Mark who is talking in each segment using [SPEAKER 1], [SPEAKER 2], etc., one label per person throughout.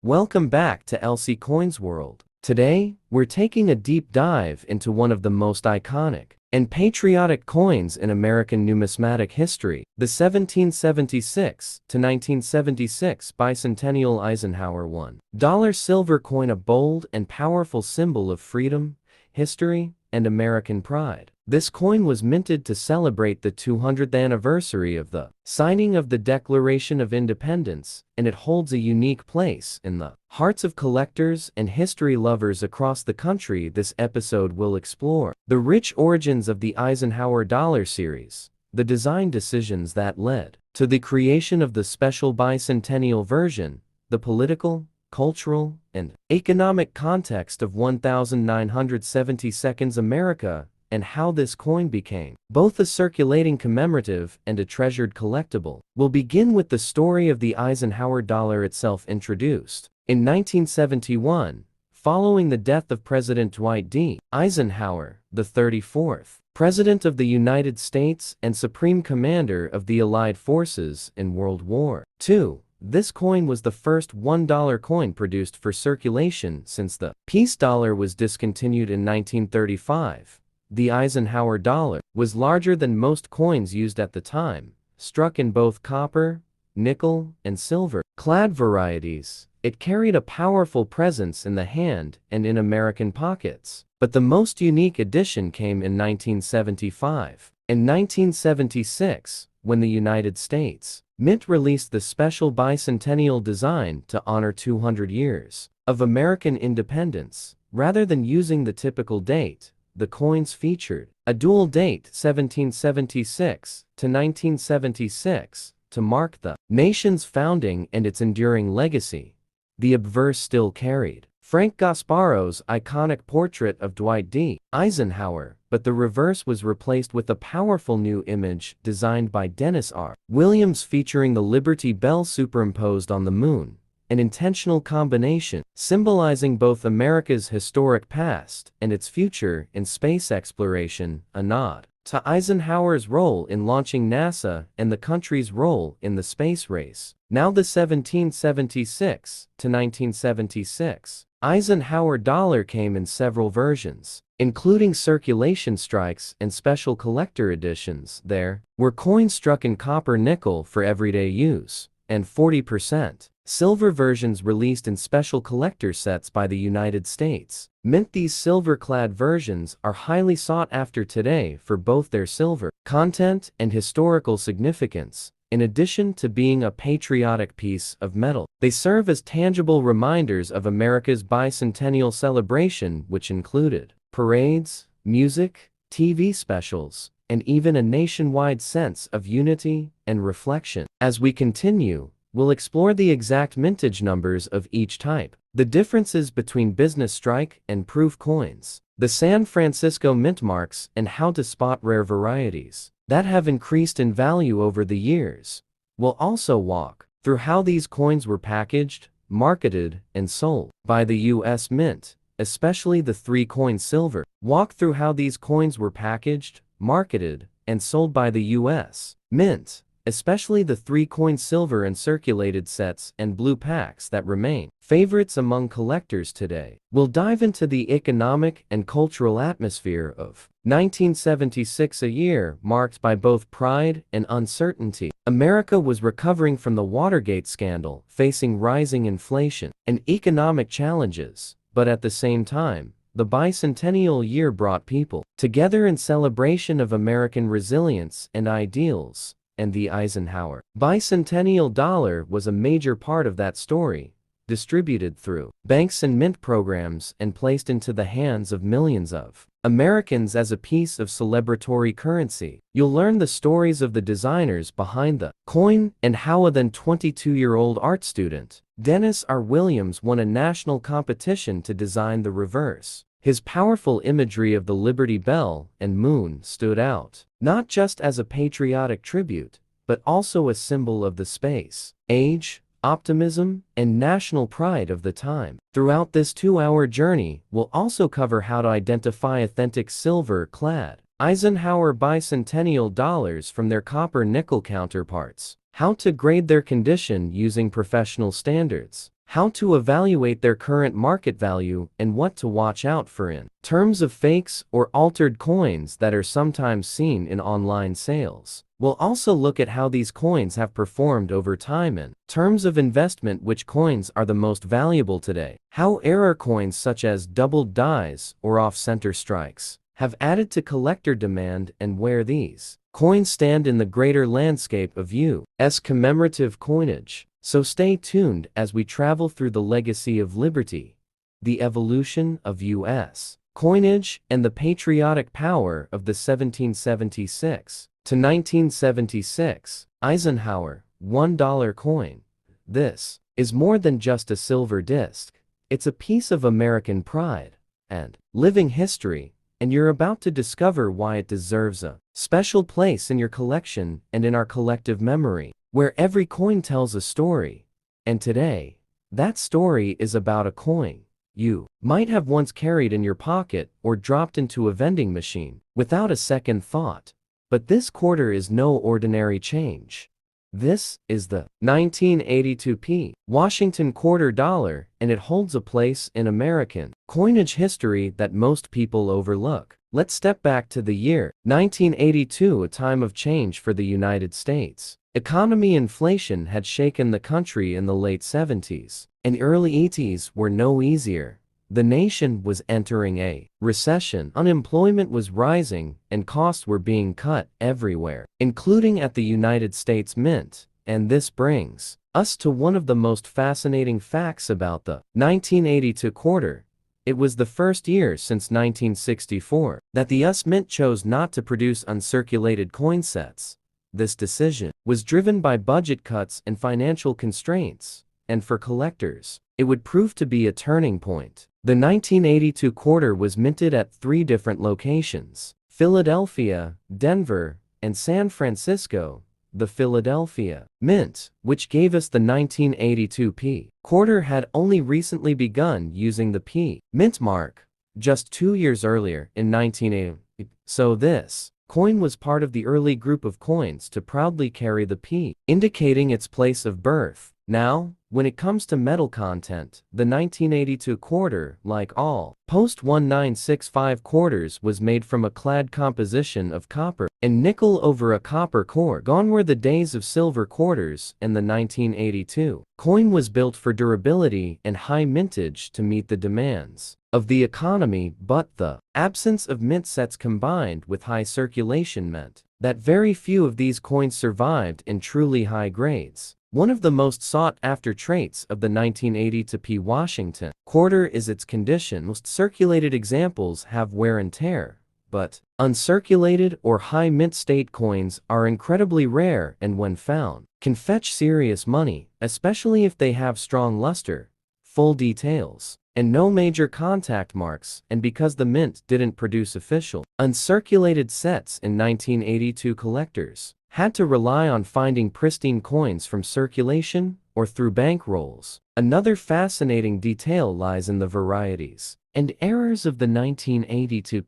[SPEAKER 1] Welcome back to LC Coins World. Today, we're taking a deep dive into one of the most iconic and patriotic coins in American numismatic history, the 1776 to 1976 Bicentennial Eisenhower $1 silver coin, a bold and powerful symbol of freedom, history, and American pride. This coin was minted to celebrate the 200th anniversary of the signing of the Declaration of Independence, and it holds a unique place in the hearts of collectors and history lovers across the country. This episode will explore the rich origins of the Eisenhower dollar series, the design decisions that led to the creation of the special bicentennial version, the political, cultural, and economic context of 1972's America, and how this coin became both a circulating commemorative and a treasured collectible. We'll begin with the story of the Eisenhower dollar itself. Introduced in 1971, following the death of President Dwight D. Eisenhower, the 34th President of the United States and Supreme Commander of the Allied Forces in World War II. This coin was the first $1 coin produced for circulation since the peace dollar was discontinued in 1935. The Eisenhower dollar was larger than most coins used at the time, struck in both copper, nickel, and silver-clad varieties. It carried a powerful presence in the hand and in American pockets. But the most unique addition came in 1975. In 1976, when the United States Mint released the special bicentennial design to honor 200 years of American independence. Rather than using the typical date, the coins featured a dual date, 1776 to 1976, to mark the nation's founding and its enduring legacy. The obverse still carried Frank Gasparo's iconic portrait of Dwight D. Eisenhower, but the reverse was replaced with a powerful new image designed by Dennis R. Williams featuring the Liberty Bell superimposed on the moon, an intentional combination symbolizing both America's historic past and its future in space exploration, a nod to Eisenhower's role in launching NASA and the country's role in the space race. Now the 1776 to 1976 Eisenhower dollar came in several versions, including circulation strikes and special collector editions. There were coins struck in copper nickel for everyday use, and 40% silver versions released in special collector sets by the United States Mint. These silver-clad versions are highly sought after today for both their silver content and historical significance. In addition to being a patriotic piece of metal, they serve as tangible reminders of America's bicentennial celebration, which included parades, music, TV specials, and even a nationwide sense of unity and reflection. As we continue, we'll explore the exact mintage numbers of each type, the differences between business strike and proof coins, the San Francisco mint marks, and how to spot rare varieties that have increased in value over the years. We'll also walk through how these coins were packaged, marketed, and sold by the U.S. Mint, especially the 3-coin silver. Walk through how these coins were packaged, marketed, and sold by the U.S. Mint, especially the 3-coin silver and circulated sets and blue packs that remain favorites among collectors today. We'll dive into the economic and cultural atmosphere of 1976, a year marked by both pride and uncertainty. America was recovering from the Watergate scandal, facing rising inflation and economic challenges, but at the same time, the bicentennial year brought people together in celebration of American resilience and ideals. And the Eisenhower bicentennial dollar was a major part of that story, distributed through banks and mint programs and placed into the hands of millions of Americans as a piece of celebratory currency. You'll learn the stories of the designers behind the coin and how a then 22-year-old art student, Dennis R. Williams, won a national competition to design the reverse. His powerful imagery of the Liberty Bell and moon stood out, not just as a patriotic tribute, but also a symbol of the space age, optimism, and national pride of the time. Throughout this 2-hour journey, we'll also cover how to identify authentic silver-clad Eisenhower bicentennial dollars from their copper-nickel counterparts, how to grade their condition using professional standards, how to evaluate their current market value, and what to watch out for in terms of fakes or altered coins that are sometimes seen in online sales. We'll also look at how these coins have performed over time in terms of investment, which coins are the most valuable today, how error coins such as doubled dies or off-center strikes have added to collector demand, and where these coins stand in the greater landscape of U.S. commemorative coinage. So stay tuned as we travel through the legacy of liberty, the evolution of U.S. coinage, and the patriotic power of the 1776 to 1976 Eisenhower $1 coin. This is more than just a silver disc. It's a piece of American pride and living history, and you're about to discover why it deserves a special place in your collection and in our collective memory, where every coin tells a story. And today, that story is about a coin you might have once carried in your pocket or dropped into a vending machine without a second thought. But this quarter is no ordinary change. This is the 1982 Washington quarter dollar, and it holds a place in American coinage history that most people overlook. Let's step back to the year 1982, a time of change for the United States. Economy inflation had shaken the country in the late 70s, and early 80s were no easier. The nation was entering a recession, unemployment was rising, and costs were being cut everywhere, including at the United States Mint. And this brings us to one of the most fascinating facts about the 1982 quarter. It was the first year since 1964 that the US Mint chose not to produce uncirculated coin sets. This decision was driven by budget cuts and financial constraints, and for collectors, it would prove to be a turning point. The 1982 quarter was minted at 3 different locations: Philadelphia, Denver, and San Francisco. The Philadelphia Mint, which gave us the 1982 quarter, had only recently begun using the P Mint mark, just 2 years earlier in 1980. So this coin was part of the early group of coins to proudly carry the P, indicating its place of birth. Now, when it comes to metal content, the 1982 quarter, like all post-1965 quarters, was made from a clad composition of copper and nickel over a copper core. Gone were the days of silver quarters, and the 1982 coin was built for durability and high mintage to meet the demands of the economy. But the absence of mint sets combined with high circulation meant that very few of these coins survived in truly high grades. One of the most sought-after traits of the 1982 Washington quarter is its condition. Most circulated examples have wear and tear, but uncirculated or high mint state coins are incredibly rare, and when found, can fetch serious money, especially if they have strong luster, full details, and no major contact marks. And because the mint didn't produce official uncirculated sets in 1982, collectors had to rely on finding pristine coins from circulation or through bank rolls. Another fascinating detail lies in the varieties and errors of the 1982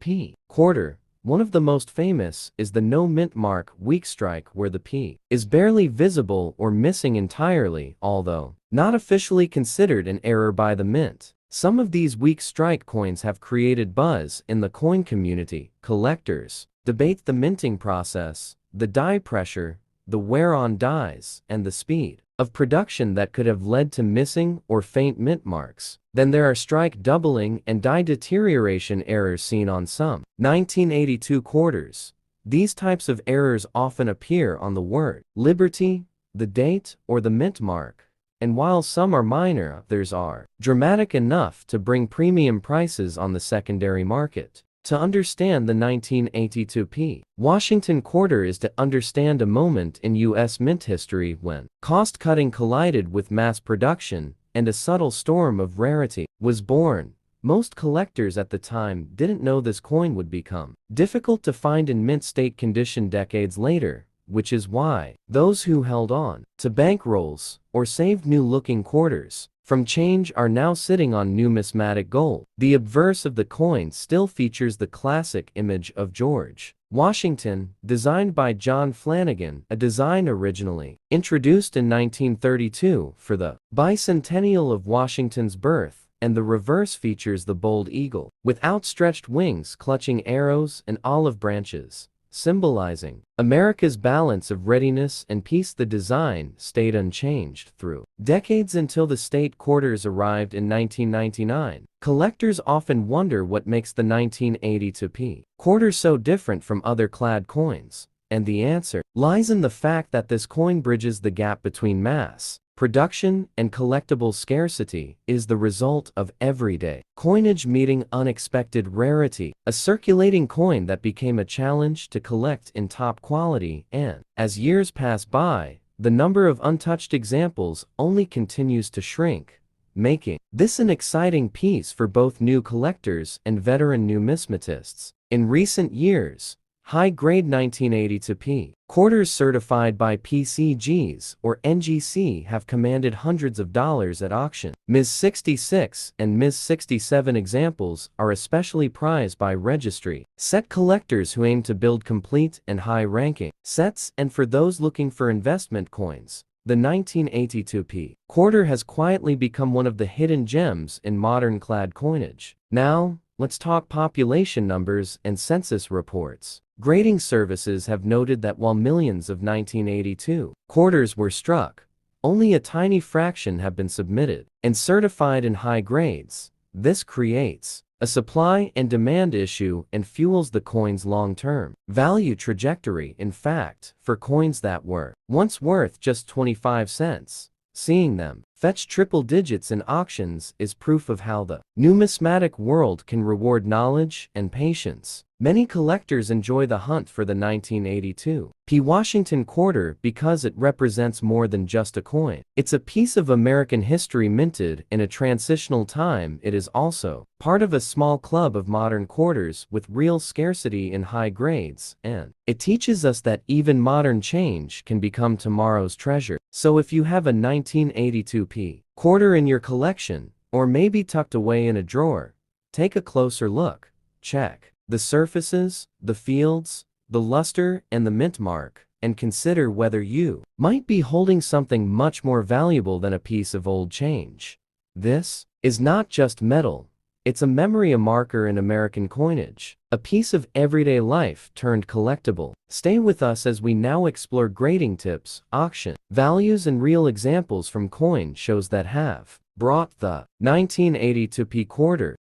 [SPEAKER 1] quarter. One of the most famous is the no mint mark weak strike, where the P is barely visible or missing entirely, although not officially considered an error by the mint. Some of these weak strike coins have created buzz in the coin community. Collectors debate the minting process, the die pressure, the wear on dies, and the speed of production that could have led to missing or faint mint marks. Then there are strike doubling and die deterioration errors seen on some 1982 quarters. These types of errors often appear on the word liberty, the date, or the mint mark. And while some are minor, others are dramatic enough to bring premium prices on the secondary market. To understand the 1982 Washington quarter is to understand a moment in U.S. mint history when cost-cutting collided with mass production, and a subtle storm of rarity was born. Most collectors at the time didn't know this coin would become difficult to find in mint state condition decades later, which is why those who held on to bankrolls or saved new-looking quarters from change are now sitting on numismatic gold. The obverse of the coin still features the classic image of George Washington, designed by John Flanagan, a design originally introduced in 1932 for the Bicentennial of Washington's birth, and the reverse features the bold eagle, with outstretched wings clutching arrows and olive branches, symbolizing America's balance of readiness and peace. The design stayed unchanged through decades until the state quarters arrived in 1999. Collectors often wonder what makes the 1982 P quarter so different from other clad coins, and the answer lies in the fact that this coin bridges the gap between mass production and collectible scarcity, is the result of everyday coinage meeting unexpected rarity, a circulating coin that became a challenge to collect in top quality, and, as years pass by, the number of untouched examples only continues to shrink, making this an exciting piece for both new collectors and veteran numismatists. In recent years, high-grade 1982 P quarters certified by PCGs or NGC have commanded hundreds of dollars at auction. Ms. 66 and Ms. 67 examples are especially prized by registry set collectors who aim to build complete and high-ranking sets, and for those looking for investment coins. The 1982 P quarter has quietly become one of the hidden gems in modern clad coinage. Now, let's talk population numbers and census reports. Grading services have noted that while millions of 1982 quarters were struck, only a tiny fraction have been submitted and certified in high grades. This creates a supply and demand issue and fuels the coin's long-term value trajectory. In fact, for coins that were once worth just 25 cents, seeing them fetch triple digits in auctions is proof of how the numismatic world can reward knowledge and patience. Many collectors enjoy the hunt for the 1982 P Washington quarter because it represents more than just a coin. It's a piece of American history minted in a transitional time. It is also part of a small club of modern quarters with real scarcity in high grades, and it teaches us that even modern change can become tomorrow's treasure. So if you have a 1982 P quarter in your collection, or maybe tucked away in a drawer, take a closer look. Check the surfaces, the fields, the luster, and the mint mark, and consider whether you might be holding something much more valuable than a piece of old change. This is not just metal, it's a memory, a marker in American coinage, a piece of everyday life turned collectible. Stay with us as we now explore grading tips, auction values, and real examples from coin shows that have brought the 1982 P quarter